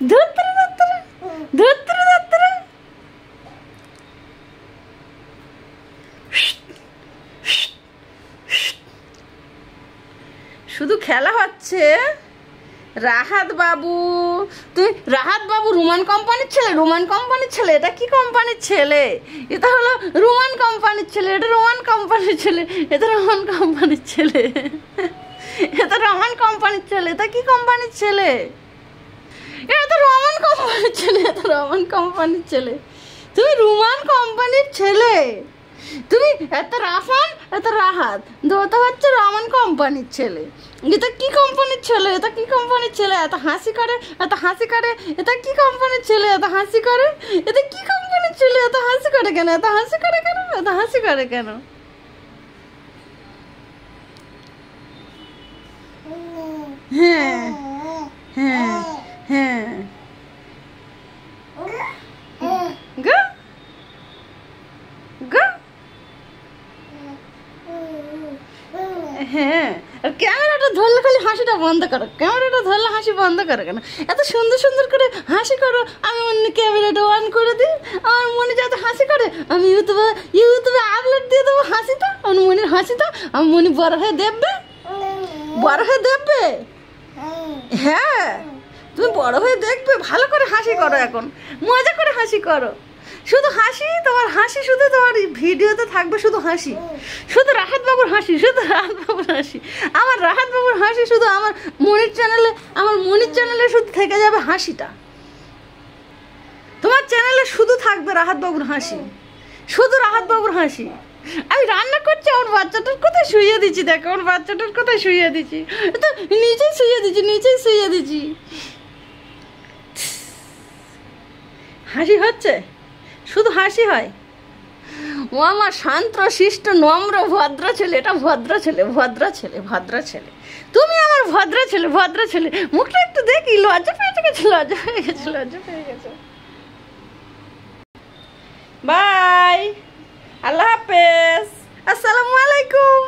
ধুত্তরে ধুত্তরে ধুত্তরে ধুত্তরে। শুধু খেলা হচ্ছে। রাহাত বাবু, তুই রাহাত বাবু রোমান কোম্পানির ছেলে? রোমান কোম্পানির ছেলে? এটা কি কোম্পানির ছেলে? এটা হলো রোমান কোম্পানির ছেলে। এটা রোমান কোম্পানির ছেলে। এটা রোমান কোম্পানির ছেলে। এটা রোমান কোম্পানির ছেলে। এটা কি কোম্পানির ছেলে? এটা রোমান কোম্পানির ছেলে। এটা রোমান কোম্পানির ছেলে। তুমি রোমান কোম্পানির ছেলে। তুমি এত রাফান এত রাহাত, দুটো হচ্ছে রোমান কোম্পানির ছেলে। এটা কি কোম্পানির ছেলে? এটা কি কোম্পানির ছেলে? এত হাসি করে, এত হাসি করে। এটা কি কোম্পানির ছেলে? এত হাসি করে। এটা কি কোম্পানির ছেলে? এত হাসি করে কেন? এত হাসি করে কেন? এত হাসি করে কেন? হ্যাঁ হ্যাঁ হ্যাঁ গা গা। হ্যাঁ, আর ক্যামেরাটা ধরলে খালি হাসিটা বন্ধ করো। ক্যামেরাটা ধরলে হাসি বন্ধ করো কেন? এত সুন্দর সুন্দর করে হাসি করো। আমি অন্য ক্যামেরাটা অন করে দিই। আমার মনে যত হাসি করে আমি ইউটিউবে আপলোড দিয়ে দেবো হাসিটা, আমার মনের হাসিটা। আমার মনে বড় হয়ে দেখবে, বড় হয়ে দেখবে। হ্যাঁ, তুমি বড় হয়ে দেখবে। ভালো করে হাসি করো, এখন মজা করে হাসি করো। শুধু হাসি, তোমার হাসি শুধু তোমার ভিডিওতে থাকবে, শুধু হাসি, শুধু রাহাত বাবুর হাসি, শুধু রাহাত বাবুর হাসি। আমার রাহাত বাবুর হাসি শুধু আমার মনির চ্যানেলে, আমার মনির চ্যানেলে শুধু থেকে যাবে হাসিটা। তোমার চ্যানেলে শুধু থাকবে রাহাত বাবুর হাসি, শুধু রাহাত বাবুর হাসি। আমি রান্না করছি, আমার বাচ্চাটার কোথায় শুইয়ে দিচ্ছি, দেখো আমার বাচ্চাটার কোথায় শুইয়ে দিচ্ছি। তো নিচেই শুইয়ে দিচ্ছি, নিচেই শুইয়ে দিচ্ছি। হাসি হচ্ছে, শুধু হাসি হয়। ও আমার শান্ত শিষ্ট নম্র ভদ্র ছেলে। এটা ভদ্র ছেলে, ভদ্র ছেলে, ভদ্র ছেলে। তুমি আমার ভদ্র ছেলে, ভদ্র ছেলে। মুখটা একটু দেখি, লজ্জা পেয়ে গেছে, লজ্জা পেয়ে গেছে, লজ্জা পেয়ে গেছে। বাই, আল্লাহ হাফেজ, আসসালামু আলাইকুম।